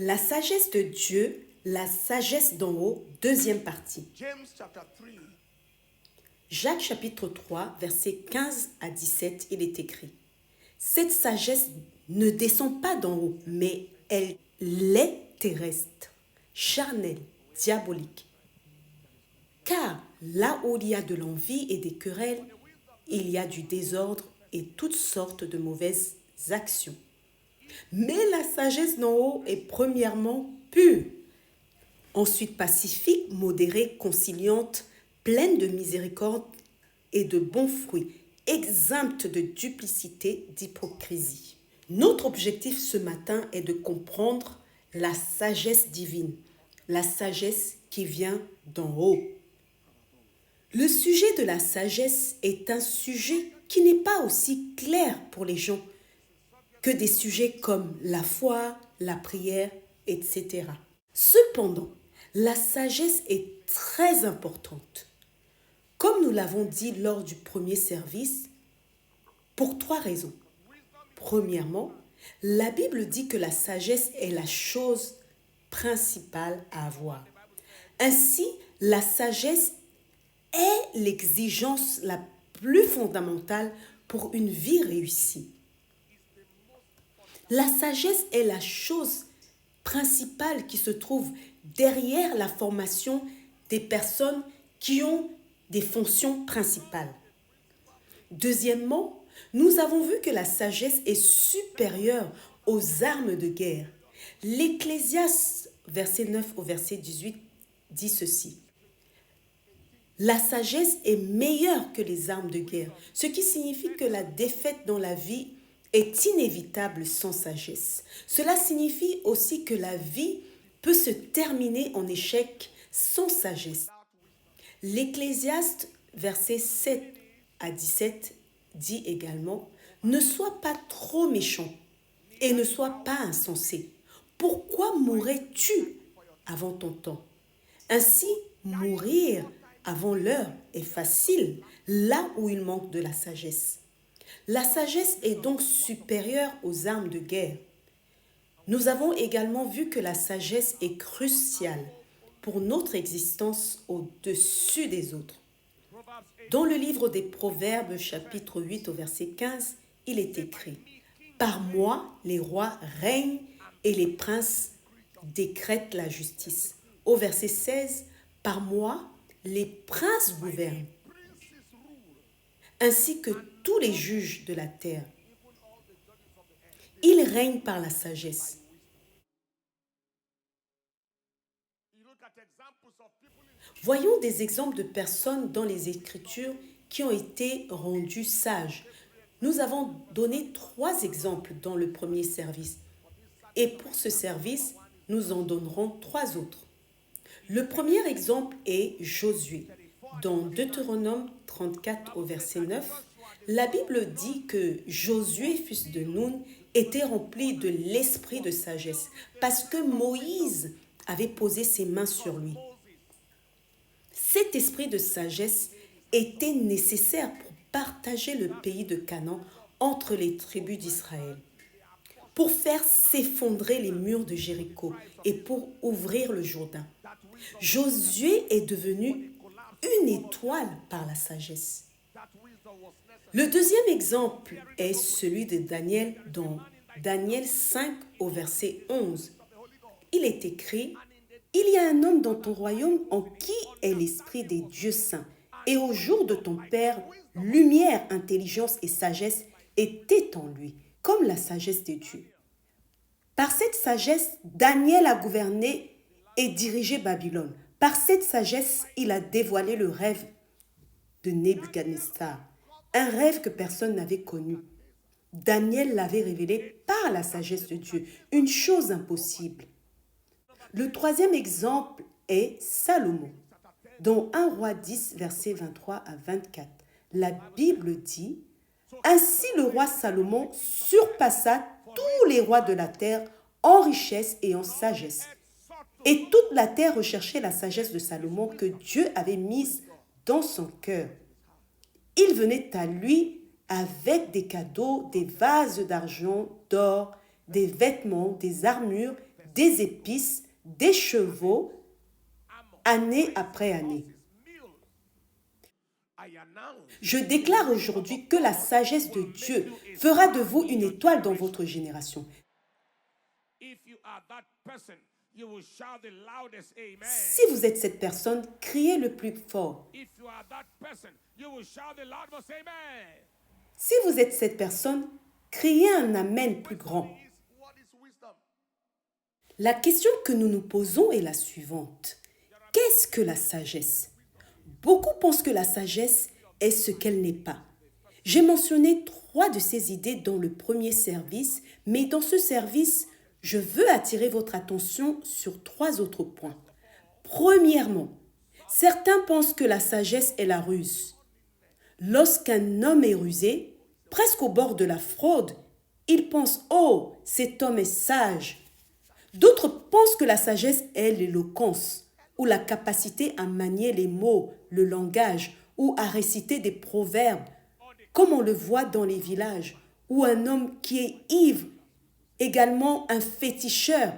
La sagesse de Dieu, la sagesse d'en haut, deuxième partie. James chapter 3, Jacques chapitre 3, versets 15 à 17, il est écrit: Cette sagesse ne descend pas d'en haut, mais elle est terrestre, charnelle, diabolique. Car là où il y a de l'envie et des querelles, il y a du désordre et toutes sortes de mauvaises actions. Mais la sagesse d'en haut est premièrement pure, ensuite pacifique, modérée, conciliante, pleine de miséricorde et de bons fruits, exempte de duplicité, d'hypocrisie. Notre objectif ce matin est de comprendre la sagesse divine, la sagesse qui vient d'en haut. Le sujet de la sagesse est un sujet qui n'est pas aussi clair pour les gens que des sujets comme la foi, la prière, etc. Cependant, la sagesse est très importante. Comme nous l'avons dit lors du premier service, pour 3 raisons. Premièrement, la Bible dit que la sagesse est la chose principale à avoir. Ainsi, la sagesse est l'exigence la plus fondamentale pour une vie réussie. La sagesse est la chose principale qui se trouve derrière la formation des personnes qui ont des fonctions principales. Deuxièmement, nous avons vu que la sagesse est supérieure aux armes de guerre. L'Ecclésiaste, verset 9 au verset 18, dit ceci: La sagesse est meilleure que les armes de guerre, ce qui signifie que la défaite dans la vie est inévitable sans sagesse. Cela signifie aussi que la vie peut se terminer en échec sans sagesse. L'Ecclésiaste, versets 7 à 17, dit également: Ne sois pas trop méchant et ne sois pas insensé. Pourquoi mourrais-tu avant ton temps? Ainsi, mourir avant l'heure est facile, là où il manque de la sagesse. La sagesse est donc supérieure aux armes de guerre. Nous avons également vu que la sagesse est cruciale pour notre existence au-dessus des autres. Dans le livre des Proverbes, chapitre 8 au verset 15, il est écrit: Par moi, les rois règnent et les princes décrètent la justice. Au verset 16, Par moi, les princes gouvernent, ainsi que tous les juges de la terre. Ils règnent par la sagesse. Voyons des exemples de personnes dans les Écritures qui ont été rendues sages. Nous avons donné 3 exemples dans le premier service. Et pour ce service, nous en donnerons 3 autres. Le premier exemple est Josué. Dans Deutéronome 34 au verset 9, la Bible dit que Josué, fils de Nun, était rempli de l'esprit de sagesse parce que Moïse avait posé ses mains sur lui. Cet esprit de sagesse était nécessaire pour partager le pays de Canaan entre les tribus d'Israël, pour faire s'effondrer les murs de Jéricho et pour ouvrir le Jourdain. Josué est devenu une étoile par la sagesse. Le deuxième exemple est celui de Daniel dans Daniel 5 au verset 11. Il est écrit: Il y a un homme dans ton royaume en qui est l'esprit des dieux saints, et au jour de ton père, lumière, intelligence et sagesse étaient en lui, comme la sagesse des dieux. Par cette sagesse, Daniel a gouverné et dirigé Babylone. Par cette sagesse, il a dévoilé le rêve de Nebuchadnezzar, un rêve que personne n'avait connu. Daniel l'avait révélé par la sagesse de Dieu, une chose impossible. Le troisième exemple est Salomon. Dans 1 Roi 10, versets 23 à 24, la Bible dit: Ainsi le roi Salomon surpassa tous les rois de la terre en richesse et en sagesse. Et toute la terre recherchait la sagesse de Salomon que Dieu avait mise dans son cœur. Il venait à lui avec des cadeaux, des vases d'argent, d'or, des vêtements, des armures, des épices, des chevaux, année après année. Je déclare aujourd'hui que la sagesse de Dieu fera de vous une étoile dans votre génération. Si vous êtes cette personne, criez le plus fort. Si vous êtes cette personne, criez un amen plus grand. La question que nous nous posons est la suivante. Qu'est-ce que la sagesse? Beaucoup pensent que la sagesse est ce qu'elle n'est pas. J'ai mentionné 3 de ces idées dans le premier service, mais dans ce service, je veux attirer votre attention sur 3 autres points. Premièrement, certains pensent que la sagesse est la ruse. Lorsqu'un homme est rusé, presque au bord de la fraude, il pense « Oh, cet homme est sage ». D'autres pensent que la sagesse est l'éloquence ou la capacité à manier les mots, le langage ou à réciter des proverbes, comme on le voit dans les villages, ou un homme qui est ivre, également un féticheur,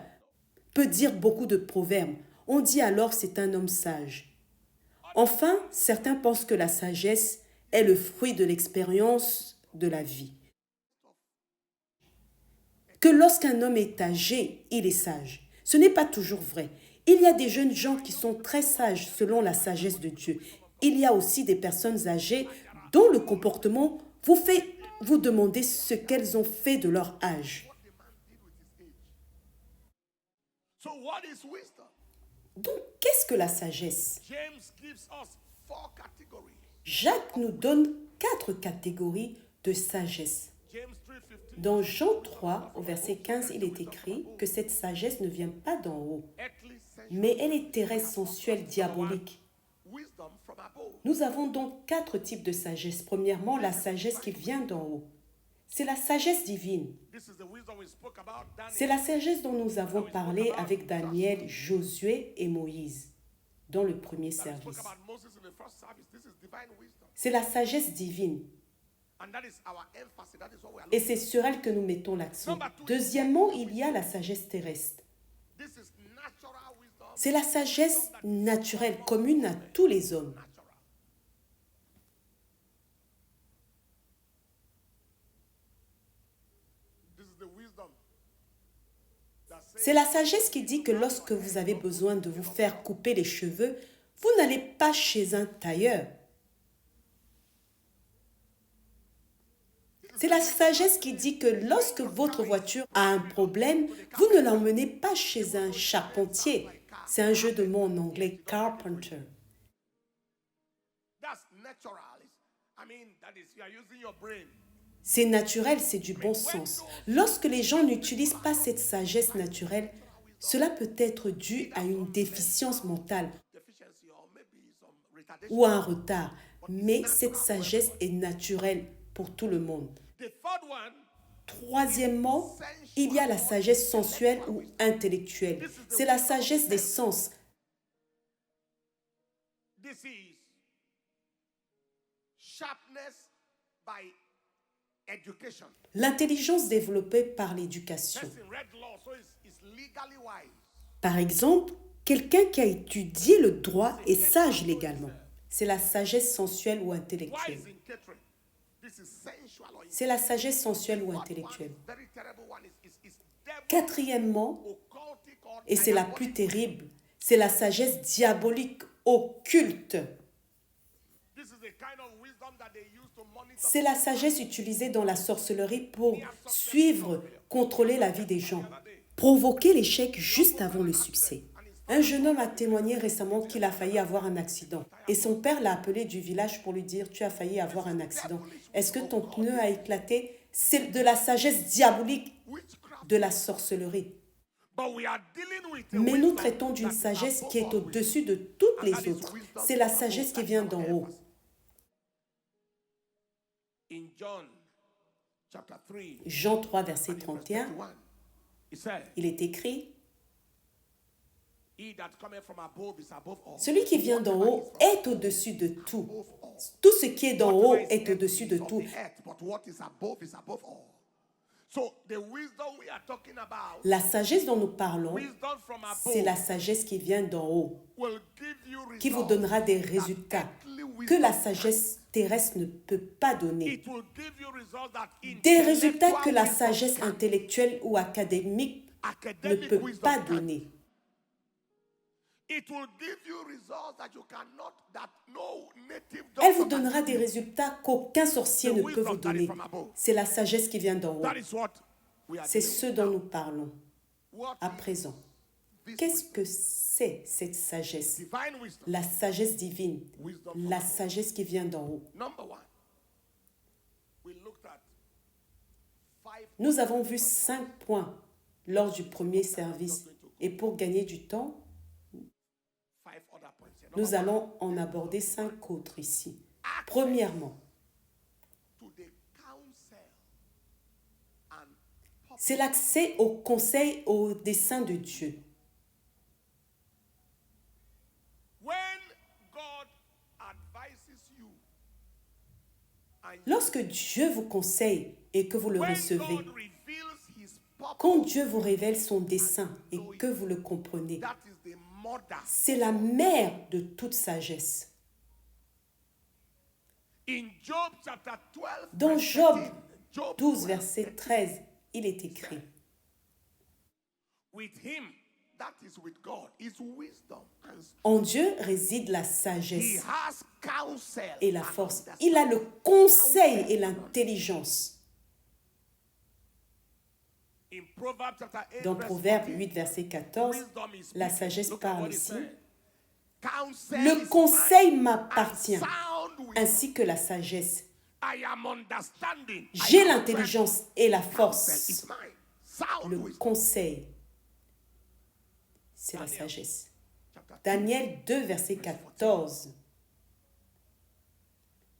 peut dire beaucoup de proverbes. On dit alors c'est un homme sage. Enfin, certains pensent que la sagesse est le fruit de l'expérience de la vie. Que lorsqu'un homme est âgé, il est sage. Ce n'est pas toujours vrai. Il y a des jeunes gens qui sont très sages selon la sagesse de Dieu. Il y a aussi des personnes âgées dont le comportement vous fait vous demander ce qu'elles ont fait de leur âge. Donc, qu'est-ce que la sagesse? Jacques nous donne 4 catégories de sagesse. Dans Jean 3, au verset 15, il est écrit que cette sagesse ne vient pas d'en haut, mais elle est terrestre, sensuelle, diabolique. Nous avons donc 4 types de sagesse. Premièrement, la sagesse qui vient d'en haut. C'est la sagesse divine. C'est la sagesse dont nous avons parlé avec Daniel, Josué et Moïse dans le premier service. C'est la sagesse divine. Et c'est sur elle que nous mettons l'accent. Deuxièmement, il y a la sagesse terrestre. C'est la sagesse naturelle, commune à tous les hommes. C'est la sagesse qui dit que lorsque vous avez besoin de vous faire couper les cheveux, vous n'allez pas chez un tailleur. C'est la sagesse qui dit que lorsque votre voiture a un problème, vous ne l'emmenez pas chez un charpentier. C'est un jeu de mots en anglais, carpenter. C'est naturel, c'est du bon sens. Lorsque les gens n'utilisent pas cette sagesse naturelle, cela peut être dû à une déficience mentale ou à un retard. Mais cette sagesse est naturelle pour tout le monde. Troisièmement, il y a la sagesse sensuelle ou intellectuelle. C'est la sagesse des sens. L'intelligence développée par l'éducation. Par exemple, quelqu'un qui a étudié le droit est sage légalement. C'est la sagesse sensuelle ou intellectuelle. C'est la sagesse sensuelle ou intellectuelle. Quatrièmement, et c'est la plus terrible, c'est la sagesse diabolique, occulte. C'est la sagesse utilisée dans la sorcellerie pour suivre, contrôler la vie des gens, provoquer l'échec juste avant le succès. Un jeune homme a témoigné récemment qu'il a failli avoir un accident. Et son père l'a appelé du village pour lui dire « Tu as failli avoir un accident. Est-ce que ton pneu a éclaté ?» C'est de la sagesse diabolique, de la sorcellerie. Mais nous traitons d'une sagesse qui est au-dessus de toutes les autres. C'est la sagesse qui vient d'en haut. Jean 3, verset 31, il est écrit « Celui qui vient d'en haut est au-dessus de tout. Tout ce qui est d'en haut est au-dessus de tout. » La sagesse dont nous parlons, wisdom from c'est above la sagesse qui vient d'en haut, will give you qui vous results donnera des that résultats earthly que la wisdom sagesse terrestre ne peut pas donner. It will give you results that Des résultats que la intellectual sagesse wisdom can. intellectuelle ou académique ne Academic peut wisdom pas can. donner. It will give you results that you cannot, that no native Elle vous doctor can donnera give des you. résultats qu'aucun sorcier The ne peut wisdom vous that is donner. from above. C'est la sagesse qui vient d'en haut. That is what we are C'est dealing ce with. dont Now, nous parlons what à is présent. this Qu'est-ce wisdom? que c'est cette sagesse? Divine wisdom. La sagesse divine, Wisdom from la above. sagesse qui vient d'en haut. Number one, we looked at 5 Nous avons vu 5 points lors du premier service. Et pour gagner du temps, other points here. nous Number one, allons en aborder 5 autres ici. Premièrement, to the counsel and purpose. c'est l'accès au conseil, au dessein de Dieu. When God advises you and Lorsque Dieu vous conseille et que vous le when recevez, God reveals his purpose, quand Dieu vous révèle son dessein et que vous le comprenez, that is the mother. c'est la mère de toute sagesse. In Job chapter 12, Dans verse Job 13, Job 12, 12, verset 13, il est écrit, with him, that is with God, is wisdom and en Dieu réside la he sagesse has counsel et la and force. understanding. Il a le conseil et l'intelligence. In Proverbs chapter 8, Dans verse Proverbe 14, 8, verset 14, wisdom is la speaking. sagesse Look at parle what it ici. said. Counsel Le is conseil mine, m'appartient, and sound wisdom. ainsi que la sagesse. I am understanding. I J'ai am l'intelligence et la strength. Counsel force. is mine. Sound Le wisdom. conseil, c'est la Daniel. sagesse. Chapter 2. Daniel 2, verset 14.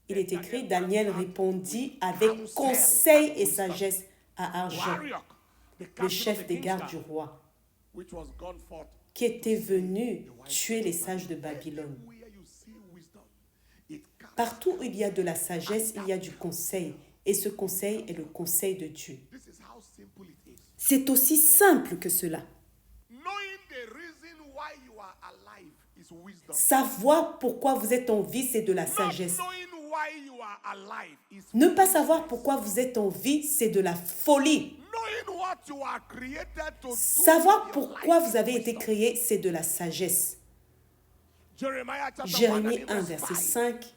Il est écrit, Daniel répondit avec conseil et sagesse à Arjan, Warrior, the le captain chef of the des king's gardes guard, du roi, which was gone forth. qui était venu tuer les sages de Babylone. Where you see wisdom, it comes. Partout où il y a de la sagesse, il y a du conseil. Et ce conseil est le conseil de Dieu. This is how simple it is. C'est aussi simple que cela. Knowing the reason why you are alive is wisdom. Savoir pourquoi vous êtes en vie, c'est de la Not sagesse. knowing why you are alive is Ne pas savoir pourquoi vous êtes en vie, c'est de la folie. knowing what you are created to do. Savoir with your pourquoi life vous avez is été wisdom. créé, c'est de la sagesse. Jeremiah chapter 1 Jérémie and 1, verse verset 5. 5.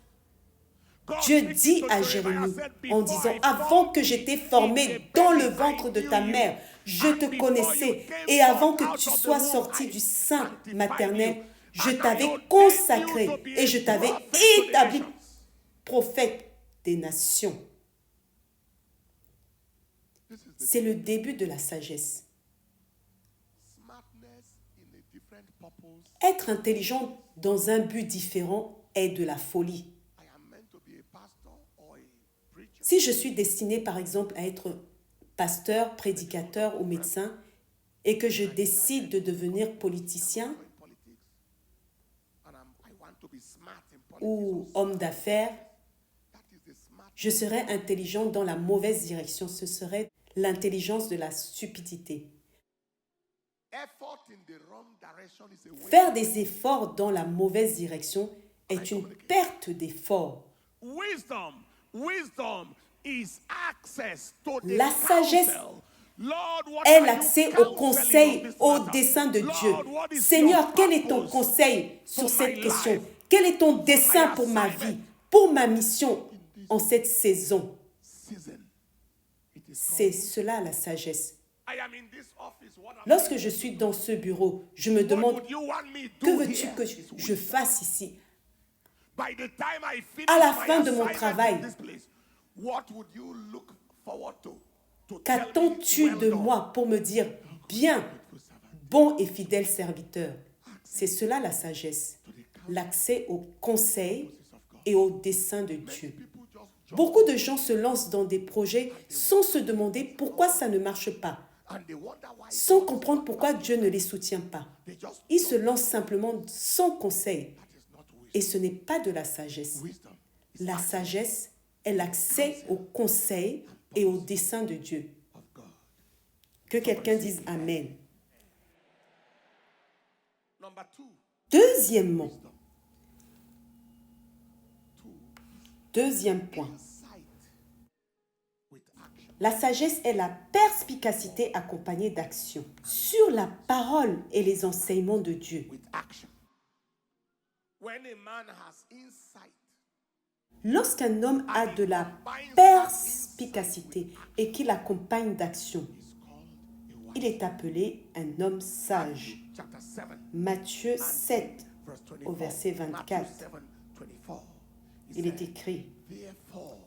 God Dieu speaking dit to à Jeremiah Jérémie said, en "Before disant, I avant formed que thee je t'ai in formé the dans le belly, ventre I de knew ta you. mère, je And te before connaissais. you came Et avant forth que out tu of the sois womb, sorti I du sein sanctified maternel, you. je And I t'avais ordained you consacré to be et a je t'avais prophet to the établi nations." prophète des nations. This is the C'est le début de la sagesse. smartness in a different purpose. Être intelligent dans un but différent est de la folie. I am meant to be a pastor or a preacher. Si je suis destiné, par exemple, à être pasteur, prédicateur ou médecin, et que je décide de devenir politicien In politics, and I want to be smart in politics. ou homme d'affaires, That is the smart. je serais intelligent dans la mauvaise direction. Ce serait l'intelligence de la stupidité. Effort in the wrong direction is a waste. Faire des efforts dans la mauvaise direction est une perte d'effort. Wisdom is access to the La sagesse counsel. Lord, what est are you l'accès au counseling conseil, on this au matter? dessein de Lord, Dieu. what is Seigneur, your quel est ton purpose conseil sur for cette my question? life? Quel est ton dessein pour ma assignment? vie, pour ma mission en cette saison? Season. It is C'est cela la sagesse. I am in this office. What am Lorsque je suis dans ce bureau, je me What demande, would you want me to que do veux-tu here? que je fasse ici? By the time I finish À la my fin de mon assignment travail, in this place, what would you look forward to tell me, Qu'attends-tu well de done? moi pour me dire, bien, bon et fidèle serviteur? C'est cela la sagesse, l'accès au conseil et au dessein de Dieu. People just Beaucoup de gens se lancent dans des projets sans se demander pourquoi ça ne marche pas, and they wonder why sans comprendre pourquoi Dieu ne les soutient pas. they just Ils se lancent simplement sans conseil. that is not wisdom. Et ce n'est pas de la sagesse. Wisdom La sagesse est l'accès au conseil et au dessein de Dieu. of God. Que quelqu'un dise Amen. Number 2, Deuxièmement, wisdom. deuxième point, Insight with action. la sagesse est la perspicacité accompagnée d'action sur la parole et les enseignements de Dieu. With action. When a man has insight, Lorsqu'un homme a de la perspicacité et qu'il accompagne d'action, he's called a wise. il est appelé un homme sage. Chapter 7, Matthieu 7, verse 24. au verset 24, Matthew 7, 24. He il said, est écrit therefore,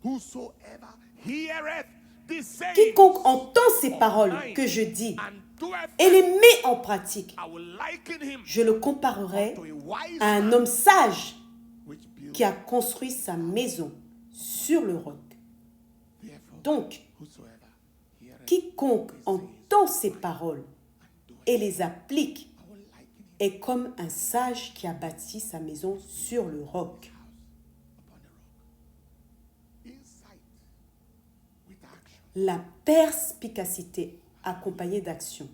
whosoever heareth these sayings Quiconque entend ces paroles que je dis and doeth et les them, met en pratique, I will liken him je le comparerai to a wise à un man homme sage which built. qui a construit sa maison sur le roc. Therefore, Donc, whosoever heareth quiconque entend ces paroles et les applique I will liken him est comme un sage qui a bâti sa maison sur le roc. upon a rock. Insight with action. La perspicacité accompagnée d'action.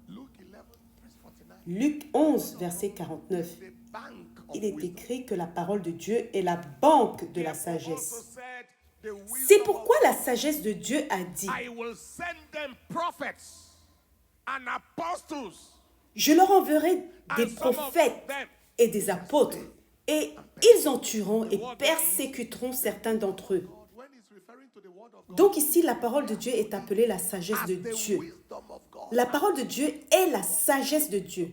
Luke 11, verse 49. Luc 11, verset 49. The bank of Il est wisdom. écrit que la parole de Dieu est la banque de la Also sagesse. said, the C'est wisdom pourquoi of la God, sagesse de Dieu a dit, I will send them prophets and apostles. je leur enverrai des prophètes et des apôtres, et ils en tueront et persécuteront certains d'entre eux. God, when he's referring to the word of God, Donc ici, la parole de Dieu est appelée la sagesse as de the Dieu. wisdom of God. La parole de Dieu est la sagesse de Dieu.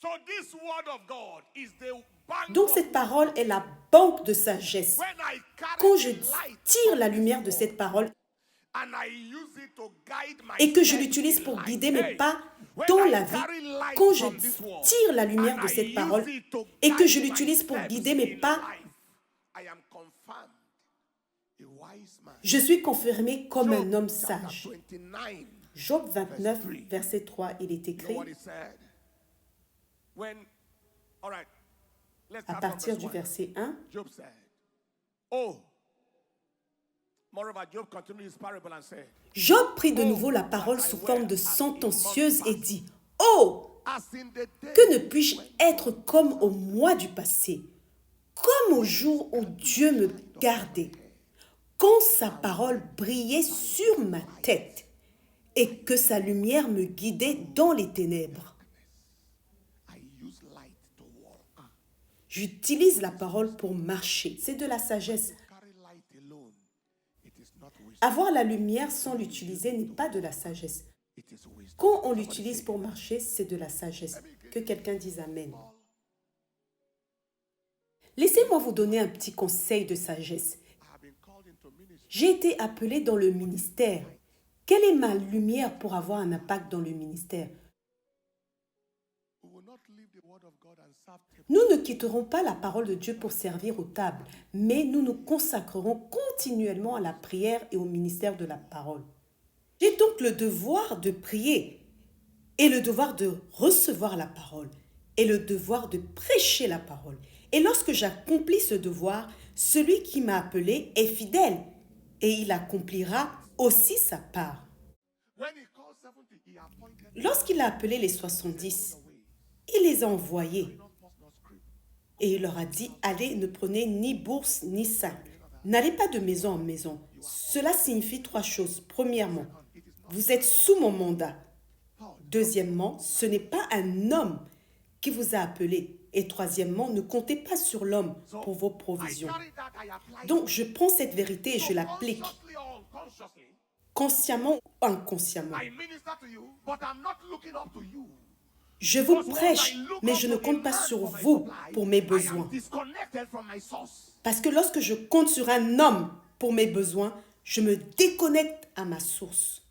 So this word of God is the bank Donc of cette parole est la banque de sagesse. when I carry Quand je the light tire of la this lumière de word cette parole and I use it to guide my et que je steps l'utilise in pour life. guider mes Hey, pas when dans I la vie, carry light quand je from this word tire la lumière and de I cette use parole it to et que guide je my l'utilise pour steps guider mes in pas, life, I am confirmed a wise man. je suis confirmé comme Job un homme chapter sage. 29. Job 29, verset 3, il est You know écrit, what he said? When, all right, let's à start from partir verse du 1. verset 1, Job said, oh, moreover, Job continued his parable and said, Job prit de nouveau la parole sous forme de sentencieuse et dit, « Oh, as in the day que ne puis-je être comme au mois du passé, comme au jour où Dieu me gardait, quand sa parole brillait sur ma tête et que sa lumière me guidait dans les ténèbres. I use light to walk. J'utilise la parole pour marcher. » C'est de la sagesse. Carry light alone. It is not wisdom. Avoir la lumière sans l'utiliser n'est pas de la sagesse. It is wisdom. Quand on l'utilise pour marcher, c'est de la sagesse. Que quelqu'un dise Amen. Laissez-moi vous donner un petit conseil de sagesse. I have been called into ministry. J'ai été appelé dans le ministère. Quelle est ma lumière pour avoir un impact dans le ministère? We will not leave the word of God and serve table. Nous ne quitterons pas la parole de Dieu pour servir aux tables, mais nous nous consacrerons continuellement à la prière et au ministère de la parole. J'ai donc le devoir de prier et le devoir de recevoir la parole et le devoir de prêcher la parole. Et lorsque j'accomplis ce devoir, celui qui m'a appelé est fidèle et il accomplira aussi sa part. When he called 70, he appointed Lorsqu'il a appelé les 70, il les a envoyés not post nor script. et il leur a dit, allez, ne prenez ni bourse ni sac. N'allez pas de maison en maison. Cela signifie trois choses. Premièrement, vous êtes sous mon mandat. Deuxièmement, ce n'est pas un homme qui vous a appelé. Et troisièmement, ne comptez pas sur l'homme pour vos I provisions. carry that, I apply Donc, je prends cette vérité et je it. l'applique, Consciously or unconsciously, consciemment ou inconsciemment. I minister to you, but I'm not looking up to you. Je vous prêche, mais je ne compte pas sur vous pour mes besoins. Disconnected from my source. Parce que lorsque je compte sur un homme pour mes besoins, je me déconnecte à ma source.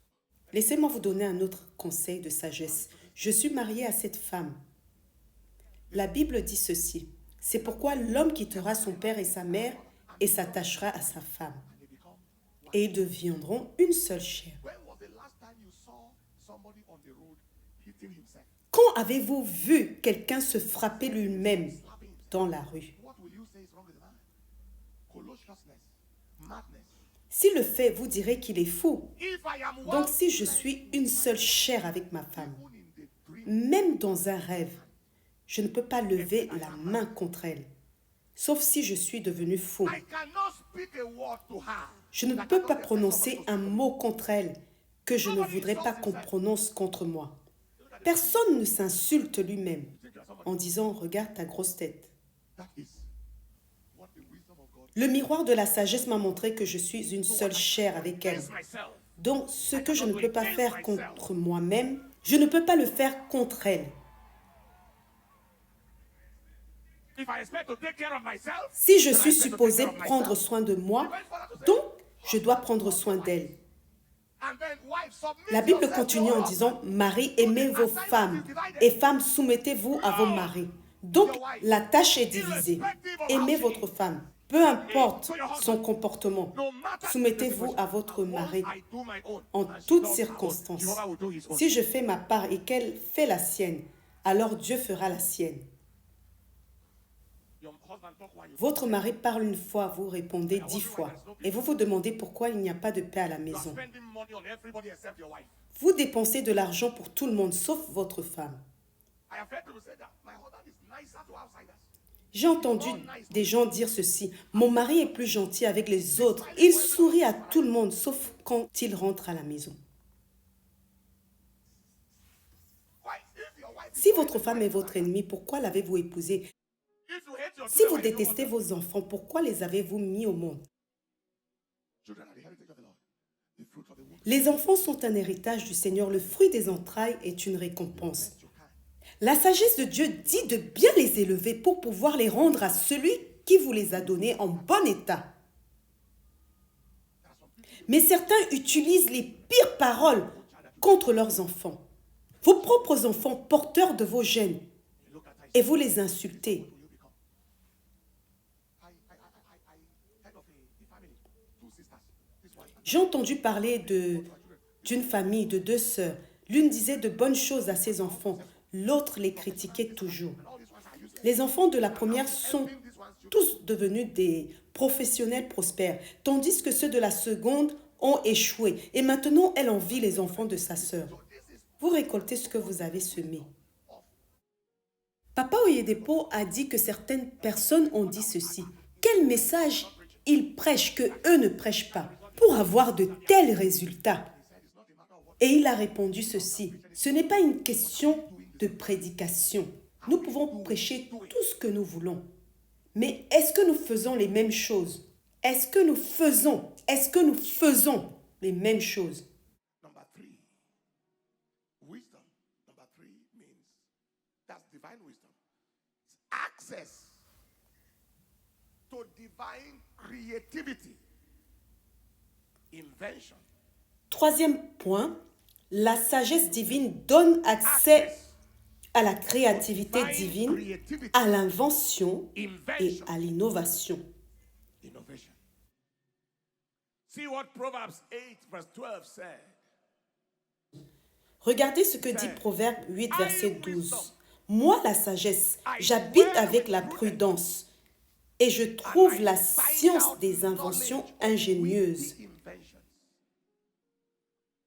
Laissez-moi vous donner un autre conseil de sagesse. Je suis mariée à cette femme. La Bible dit ceci. C'est pourquoi l'homme quittera son père et sa mère et s'attachera à sa femme. Et ils deviendront une seule chair. When was the last time you saw somebody on the road hitting himself? Quand avez-vous vu quelqu'un se frapper lui-même dans la rue? What will you say is wrong with the man? ferociousness, madness. S'il le fait, vous direz qu'il est fou. If I am Donc one si je flesh suis with une my seule wife, chair avec ma femme, even in the dream, même dans un rêve, je ne peux pas lever la main contre elle, sauf si je suis devenu fou. I cannot speak a word to her. Je ne that I peux don't pas expect prononcer somebody to un speak. mot contre elle que je ne voudrais pas qu'on prononce contre moi. Personne ne s'insulte lui-même en disant « Regarde ta grosse tête ». That is what the wisdom of God. Le miroir de la sagesse m'a montré que je suis une seule chair avec elle. Against myself. Donc, ce que je ne peux pas faire contre moi-même, je ne peux pas le faire contre elle. If I expect to take care of myself, Si je then I suis expect to take supposé care of prendre myself. soin de moi, donc je dois prendre soin d'elle. And then, wife, submit La Bible yourself continue to en your disant « Marie, aimez vos femmes et femmes, soumettez-vous à vos maris ». Donc, la tâche est divisée. Aimez votre femme, peu importe son comportement. No matter Soumettez-vous à votre mari I do my own. en and she toutes does her own. circonstances. Jehovah will do his own. Si je fais ma part et qu'elle fait la sienne, alors Dieu fera la sienne. Your husband talk while you Votre mari parle une fois, vous répondez 10 fois. Et vous vous demandez pourquoi il n'y a pas de paix à la are maison. spending money on everybody except your wife. Vous dépensez de l'argent pour tout le monde, sauf votre femme. I have heard people say that my husband is nicer to outsiders. J'ai entendu des gens dire ceci. Mon mari est plus gentil avec les autres. Il sourit à tout le monde, sauf quand il rentre à la maison. Why? If your wife is Si votre femme est votre ennemie, pourquoi l'avez-vous épousée? if you hate your Si vous children, why you don't détestez want them? vos enfants, pourquoi les avez-vous mis au monde? Children are the heritage of the Lord. The fruit of the womb. Les enfants sont un héritage du Seigneur. Le fruit des entrailles est une récompense. You can. La sagesse de Dieu dit de bien les élever pour pouvoir les rendre à celui qui vous les a donnés en bon état. Mais certains utilisent les pires paroles contre leurs enfants. Vos propres enfants porteurs de vos gènes. Look at Et vous les insultez. you become. I heard of a family, two sisters. This one. J'ai entendu parler d'une famille de 2 sœurs. L'une disait de bonnes choses à ses enfants. L'autre les critiquait toujours. All these ones are useless. Les enfants de la première sont These ones you tous devenus des professionnels prospères, tandis que ceux de la seconde ont échoué. Et maintenant, elle envie les enfants de sa sœur. Vous récoltez ce que vous avez semé. Papa Oyedepo a dit que certaines personnes ont dit ceci. Quel message ils prêchent que eux ne prêchent pas pour avoir de tels résultats? Et il a répondu ceci. Ce n'est pas une question de prédication. Nous pouvons prêcher tout ce que nous voulons. Mais est-ce que nous faisons les mêmes choses? Est-ce que nous faisons les mêmes choses? Number 3. Wisdom. Number 3 means that's divine wisdom. It's access to divine creativity, invention, Troisième point, la sagesse divine donne accès à la créativité divine, à l'invention et invention, à l'innovation. innovation. See what Proverbs 8 verse 12 said. Regardez ce que dit Proverbe 8, verset 12. Moi, la sagesse, j'habite avec la prudence et je trouve la science des inventions ingénieuses.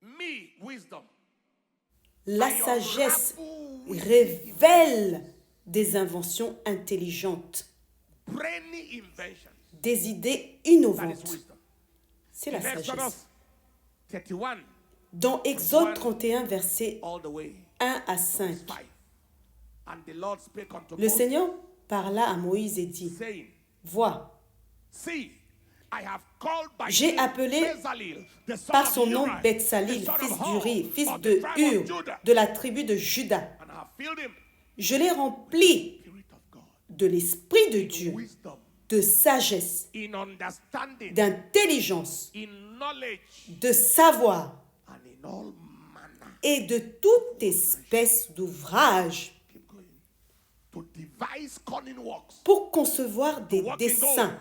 Me, wisdom. La sagesse révèle des inventions intelligentes, Brainy inventions. des idées That is innovantes. wisdom. C'est la In sagesse. Exodus 31, Dans Exode 31, versets all the way, 1 à 5, 5. And the Lord spake unto le Moses, Seigneur parla à Moïse et dit, saying, vois, see, I have called by j'ai name appelé Bezalel, the son par of son nom Uri, Bethsalil, the son fils of Hur, d'Uri, fils of the de tribe of Hur, Judah, de la tribu de Juda. and I have filled him Je l'ai rempli Spirit of God, de l'Esprit de Dieu, wisdom, de sagesse, in understanding, d'intelligence, in knowledge, de savoir and in all manner. et de toute espèce d'ouvrage Keep going. To devise cunning works, pour concevoir des dessins,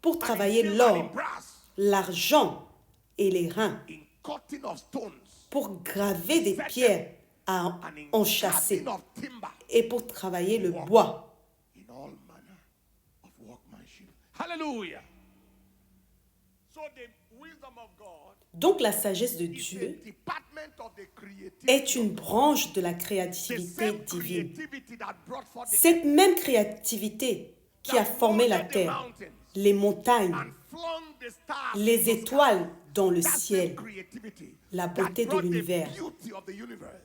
pour travailler and in silver and in l'or, brass, l'argent et les reins, in cutting of stones, pour graver des pierres à and in enchâsser carving of timber, et pour travailler le bois. in all manner of workmanship. Hallelujah. So the wisdom of God Donc la sagesse de is a Dieu department of the creativity est une of God. branche de la The créativité same divine. creativity that brought forth the Cette earth, même créativité qui a that formé la molded the terre, mountains les montagnes, and flung the stars les into étoiles sky. dans le That same ciel, creativity la that beauté de brought the l'univers, beauty of the universe.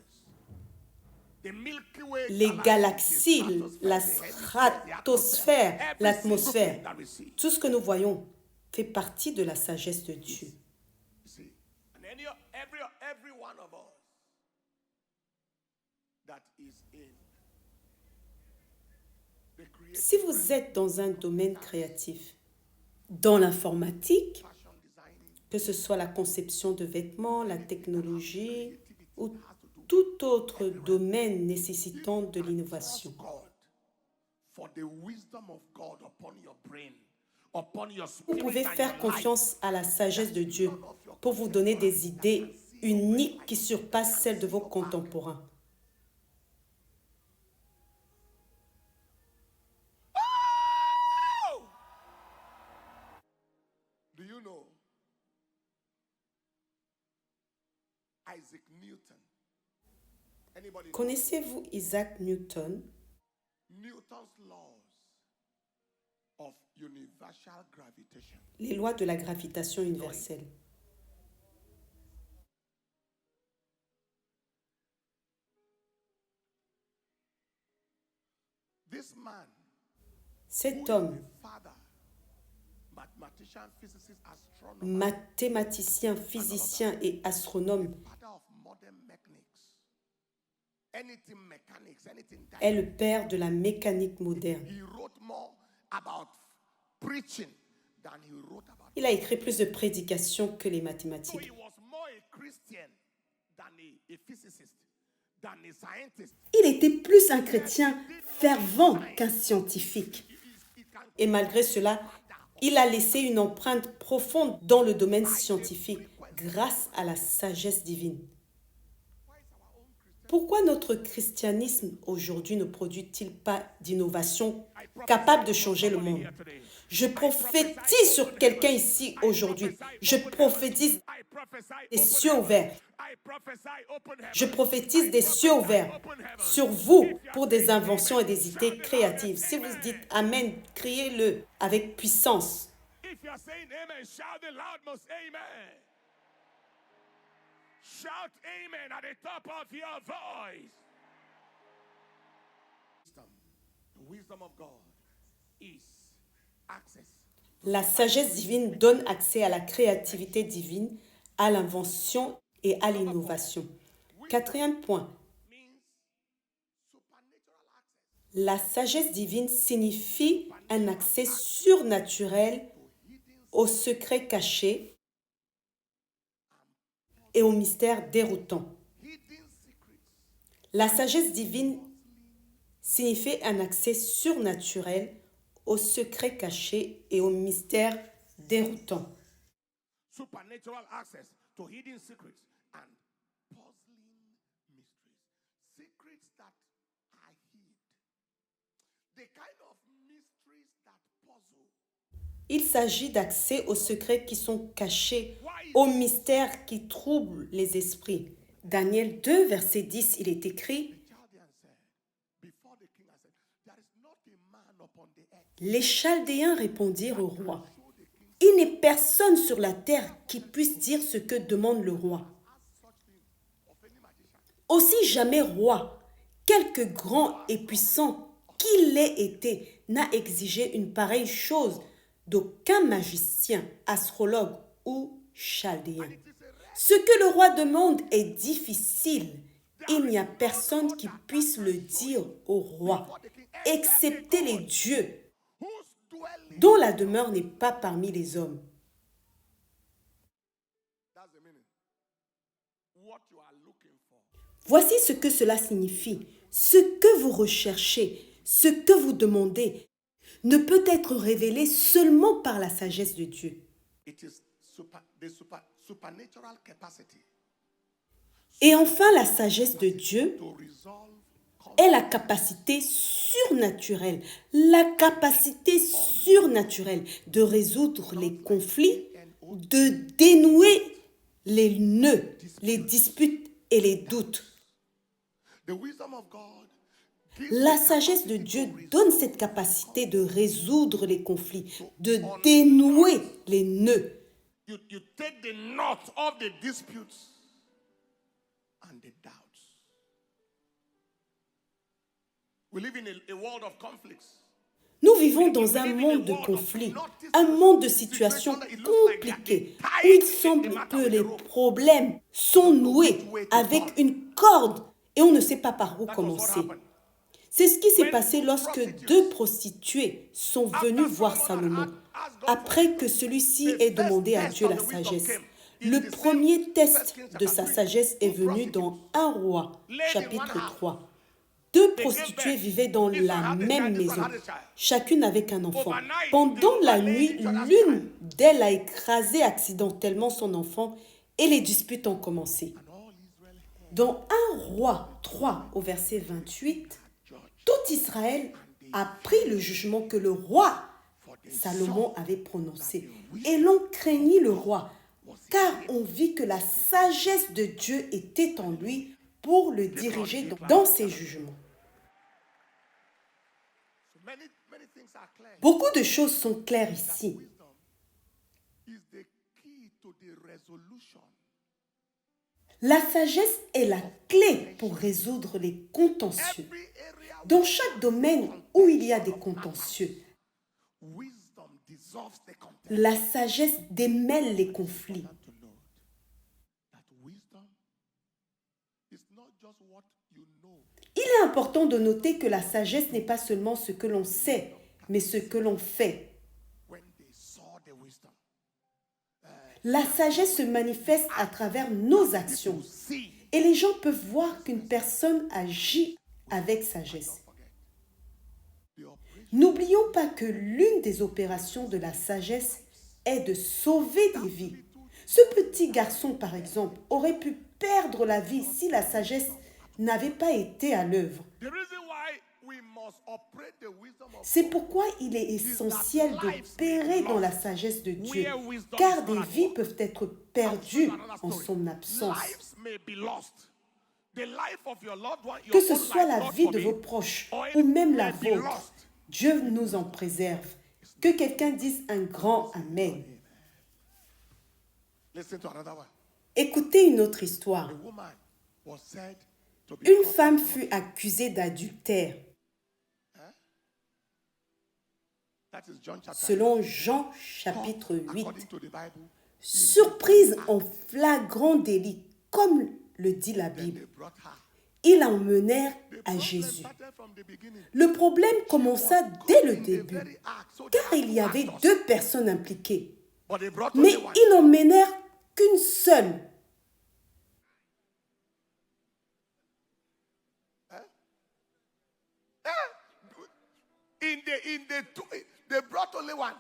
The Milky Way les galaxy, galaxies, the la stratosphere, the stratosphère, every single l'atmosphère, thing that we see. tout ce que nous voyons fait partie de la sagesse de Dieu. You see, and every one of us that is in the creative Si vous êtes dans un domaine créatif, dans l'informatique, fashion designing, que ce soit la conception de vêtements, la technologie ou has to do tout autre domaine nécessitant de and l'innovation. trust God for the wisdom of God upon your brain, upon your Vous spirit pouvez and faire your life. confiance à la sagesse de Dieu pour vous donner des idées uniques qui surpassent celles de vos contemporains. Oh! Do you know Isaac Newton? Anybody know? Connaissez-vous Isaac Newton? Newton's laws of universal gravitation. Les lois de la gravitation universelle. This man, Cet who is homme, the father, mathematician, physicist, astronomer, mathématicien, physicien et astronome, father of modern mechanics, anything mechanics, anything est le père de la mécanique moderne. he wrote more about preaching than he wrote about. Il a écrit plus de prédications que les So mathématiques. he was more a Christian than a physicist, than a scientist. Il était plus un chrétien fervent qu'un scientifique. He can Et malgré cela, il a laissé une empreinte profonde dans le domaine scientifique grâce à la sagesse divine. Pourquoi notre christianisme aujourd'hui ne produit-il pas d'innovation capable de changer le monde? Je prophétise sur quelqu'un ici aujourd'hui. Je prophétise des cieux ouverts. Je prophétise des cieux ouverts sur vous pour des inventions et des idées créatives. Si vous dites Amen, criez-le avec puissance. If you're saying amen, shout the loudmost amen. Shout amen at the top of your voice. The wisdom of God is access. La sagesse divine donne accès à la créativité divine, à l'invention et à l'innovation. Quatrième point, Means supernatural access la sagesse divine signifie un accès surnaturel aux secrets cachés et aux mystères déroutants. hidden secrets. La sagesse divine signifie un accès surnaturel aux secrets cachés et aux mystères déroutants. Supernatural access to hidden secrets and puzzling mysteries. Secrets that are hid. The kind of mysteries that puzzle. Il s'agit d'accès aux secrets qui sont cachés, aux mystères qui troublent les esprits. Daniel 2, verset 10, il est écrit The Chaldean said, before the king had said, there is not a man upon the earth. « Les Chaldéens répondirent au roi. Il n'est personne sur la terre qui puisse dire ce que demande le roi. Aussi jamais roi, quelque grand et puissant qu'il ait été, n'a exigé une pareille chose d'aucun magicien, astrologue ou chaldéen. Ce que le roi demande est difficile. Il n'y a personne qui puisse le dire au roi, excepté les dieux, Whose dwelling? dont la demeure n'est pas parmi les hommes. That's the meaning. What you are looking for. Voici ce que cela signifie. Ce que vous recherchez, ce que vous demandez, ne peut être révélé seulement par la sagesse de Dieu. It is supernatural capacity Et enfin, la sagesse de Dieu to resolve est la capacité surnaturelle, la capacité surnaturelle de résoudre les conflits, de dénouer les nœuds, les disputes et les doutes. The wisdom of God gives La the sagesse de capacity Dieu to resolve. donne cette capacité de résoudre les conflits, de dénouer les nœuds. You take the knot of the disputes and the doubts. We live in a world of conflicts. Nous vivons dans un monde de conflits, un monde de situations compliquées, où il semble que les problèmes sont noués avec une corde et on ne sait pas par où That was what commencer. happened. C'est ce qui s'est passé lorsque deux prostituées sont venues voir Salomon, après que celui-ci ait demandé à Dieu la sagesse. Le premier test de sa sagesse est venu dans 1 Roi, chapitre 3. Deux prostituées vivaient dans la même maison, chacune avec un enfant. Pendant la nuit, l'une d'elles a écrasé accidentellement son enfant et les disputes ont commencé. Dans 1 Roi 3 au verset 28, tout Israël a pris le jugement que le roi Salomon avait prononcé. Et l'on craignit le roi, car on vit que la sagesse de Dieu était en lui pour le diriger dans ses jugements. So many things are clear. Beaucoup de choses sont claires ici. Wisdom is the key to the resolution. La sagesse est la clé pour résoudre les contentieux. Every area Dans chaque domaine où il y a des contentieux, wisdom dissolves the contempt. la sagesse démêle les conflits. To note that wisdom is not just what you know. Il est important de noter que la sagesse n'est pas seulement ce que l'on sait, mais ce que l'on fait. When they saw the wisdom, La sagesse se manifeste à travers nos actions. see, Et les gens peuvent voir qu'une personne agit avec sagesse. forget the operation. N'oublions pas que l'une des opérations de la sagesse est de sauver des vies. Ce petit garçon, par exemple, aurait pu perdre la vie si la sagesse n'avait pas été à l'œuvre. The reason why we must operate the wisdom of C'est pourquoi il est essentiel d'opérer dans la sagesse de Dieu, car des vies peuvent être perdues en son absence. lives may be lost. The life of your loved one, your Que ce own soit life, la God vie de forbid, vos proches or ou même la may be vôtre, lost. Dieu nous en préserve. Que quelqu'un dise un grand Amen. Listen to another one. Écoutez une autre histoire. A woman was said to be Une caught femme fut accusée d'adultère. That is John chapter Selon Jean chapitre 8, according to the Bible. surprise en flagrant délit, comme le dit la Bible, They brought her. ils l'emmenèrent à Problem Jésus. started from the beginning. Le problème commença dès le In the début, very act. So car il y avait deux personnes impliquées. but they brought Mais only one. ils n'emmenèrent qu'une seule. They brought only one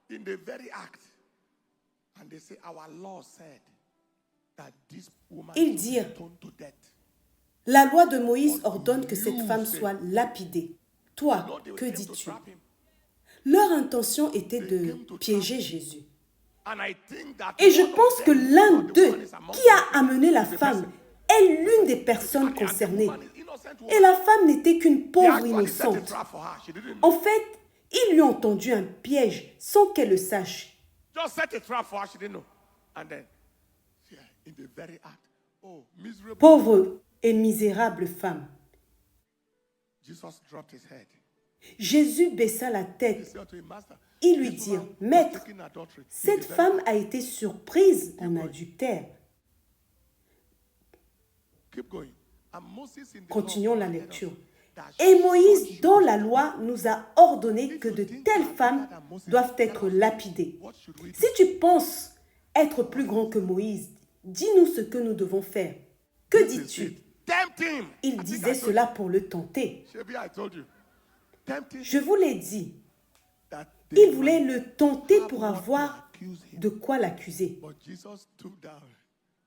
in the very act. And they say, our law said that this woman Ils should be dirent, stoned to death. La loi de Moïse ordonne que cette femme soit lapidée. Toi, No, they que came to dis-tu? trap him. Leur intention était de piéger Jésus. And I think that Et je one of pense que them, l'un or the d'eux one is among qui them, a amené la the femme person. est l'une des personnes And the concernées. woman is innocent Et woman. la femme n'était qu'une They pauvre actually set a innocente. trap for her. She didn't know. En fait, ils lui ont tendu un piège sans qu'elle le sache. Just set a trap for her. She didn't know. And then, yeah, in the very act, oh, miserable. Pauvre et misérable femme. Jesus dropped his head. Jésus baissa la He tête. said to him, Master, Ils lui this dirent, woman was Maître, taken in adultery. In cette the very femme act. a été surprise en adultère. Keep going. And Moses in the Continuons law la commanded lecture. us that Et such Moïse, dans should la be loi, nous a ordonné que de telles femmes doivent être lapidées. What should we do? Si tu penses être plus grand que Moïse, dis-nous ce que nous devons faire. Que dis-tu? Tempt him. Il I think disait I told cela pour le tenter. you. Shebi, I told you. Tempt him Je vous l'ai dit, that il they voulait might le tenter have pour what to avoir accuse him. de quoi l'accuser. But Jesus stooped down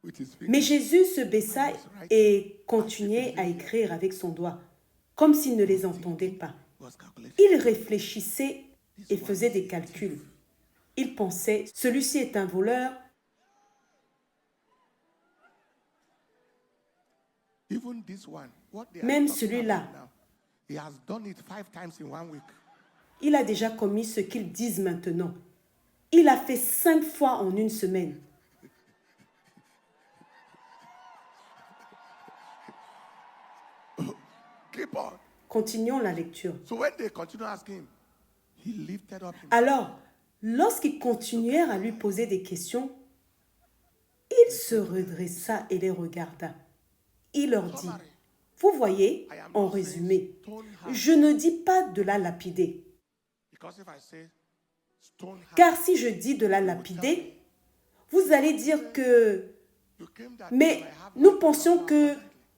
with his finger. Mais Jésus se baissa et continuait à écrire avec son doigt, comme s'il ne les entendait pas. Was calculating. Il réfléchissait et faisait des calculs. Il pensait, celui-ci est un voleur. Even this one, what they are Même talking celui-là, about now, he has done it 5 times in 1 week. il a déjà commis ce qu'ils disent maintenant. Il a fait 5 fois en une semaine. Keep on. Continuons la lecture. So when they continue asking him, he lifted up himself. Alors, lorsqu'ils continuèrent à lui poser des questions, il se redressa et les regarda. Il leur dit, vous voyez, en résumé, je ne dis pas de la lapider. Because if I say stone her, Car si je dis de la lapider, vous allez dire que... you came that Mais I have nous pensions que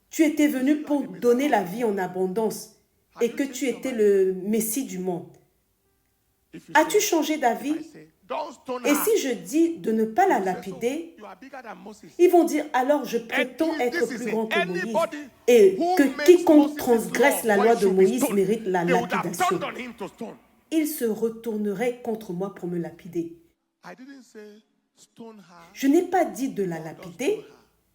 tu étais venu pour donner la vie en abondance et que tu étais le Messie du monde. if you As-tu say, changé d'avis? I say, don't stone Et her. si je dis de ne pas la You say, so, lapider, you are bigger than Moses. ils vont dire alors je prétends And être this is plus it. grand que Moïse Anybody et who que makes quiconque Moses' transgresse law la when loi it de should be Moïse stoned, mérite la they would have lapidation. turned on him to stone. Ils se retourneraient contre moi pour me lapider. I didn't say stone her. Je n'ai pas dit de la lapider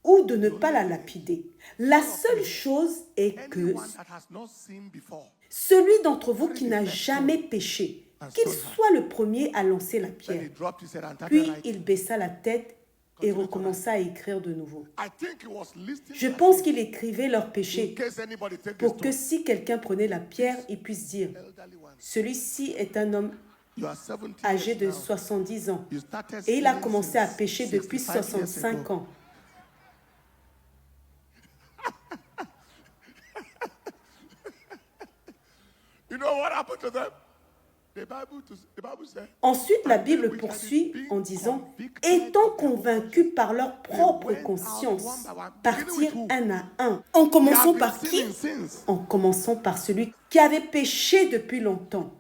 ou de ne pas la lapider. La seule chose est que Anyone that has not seen before, celui d'entre vous qui n'a jamais péché, qu'il soit le premier à lancer la then he pierre. dropped his head and started Puis writing. il baissa la tête et recommença à écrire de nouveau. I think he was listening Je to pense us qu'il écrivait leurs in péchés case anybody take the pour que stone. si quelqu'un prenait la pierre, il puisse dire, Elderly one, celui-ci est un homme you are 70 âgé years de now. 70 ans You started et il a sinning commencé à since pécher depuis 65 years 65 ago. ans. You know what happened to them? The Bible said, Ensuite, la Bible poursuit en disant, étant convaincus par leur propre conscience, partir un à un. En they commençant have been par qui? sinning since. En commençant par celui qui avait péché depuis longtemps.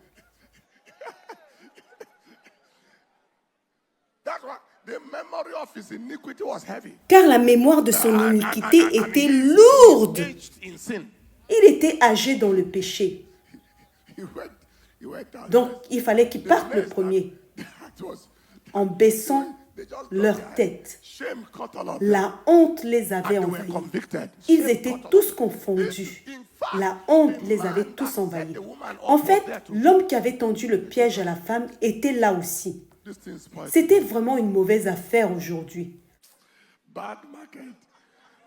That's why the memory of his iniquity was heavy. Car la mémoire de son iniquité And était he lourde. aged in sin. Il était âgé dans le péché. He went down. Donc, il fallait qu'il parte le premier That was, en baissant they just got leur their head. tête. Shame caught all of them. La honte les And avait they were envahis. convicted. Ils Shame étaient caught all tous of them. confondus. In fact, La honte the les man avait that tous set envahis. the woman up En was fait, there too. l'homme qui avait tendu le piège à la femme était là aussi. This thing spoiled. C'était vraiment une mauvaise affaire aujourd'hui. Bad market.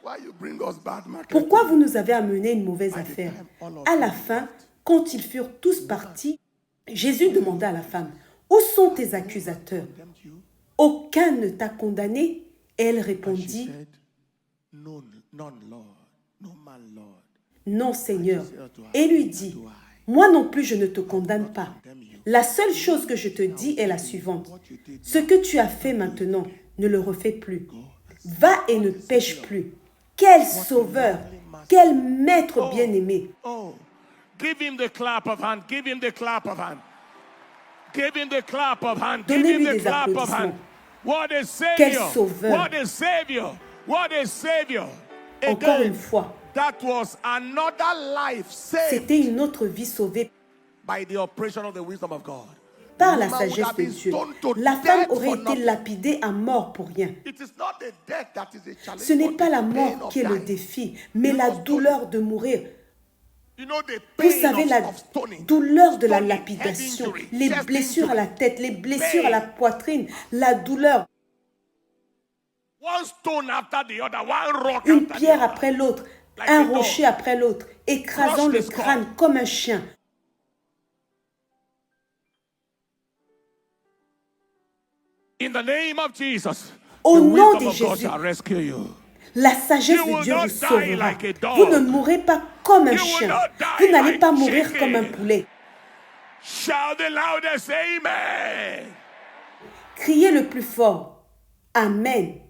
Why you bring us bad market? Pourquoi vous nous avez amené une mauvaise affaire? À la fin, quand ils furent tous partis, Jésus demanda à la femme, où sont tes accusateurs? Condemned you? Aucun ne t'a condamné? Et elle And she répondit, said, none, Lord. No man, Lord. non Seigneur. Et lui dit, moi non plus je ne te condamne pas. La seule chose que je te dis est la suivante. Ce que tu as fait maintenant, ne le refais plus. Va et ne pêche plus. Quel sauveur, quel maître bien-aimé. Oh, give him the clap of hand. Give him the clap of hand. Give him the clap of hand. Give Donnez-lui him the des clap of applaudissements. hand. What a savior. Quel sauveur. What a savior. What a savior. Encore Again, une fois, that was another life saved c'était une autre vie sauvée by the operation of the wisdom of God. par la The woman would sagesse have de been Dieu. stoned to La femme death aurait for été nothing. lapidée à mort pour rien. It is not the death that is the challenge. Ce n'est but pas the la pain mort of qui est le dying. défi, mais la douleur de mourir. You know the Vous pain savez, la of stoning. douleur de la Stoning, lapidation, head injury, les chest blessures à injury, la tête, les blessures à la poitrine, la douleur, One stone after the other, one rock une after pierre the other. après l'autre, Like un a dog. rocher après l'autre, écrasant Crush le the skull. crâne comme un chien. In the name of Jesus, Au the nom wisdom de of God Jésus, shall rescue you. la sagesse You de will Dieu not vous die sauvera. like a dog. Vous ne mourrez pas comme un You will chien. not die Vous n'allez like pas mourir chicken. comme un poulet. Shout the loudest amen. Criez le plus fort. Amen.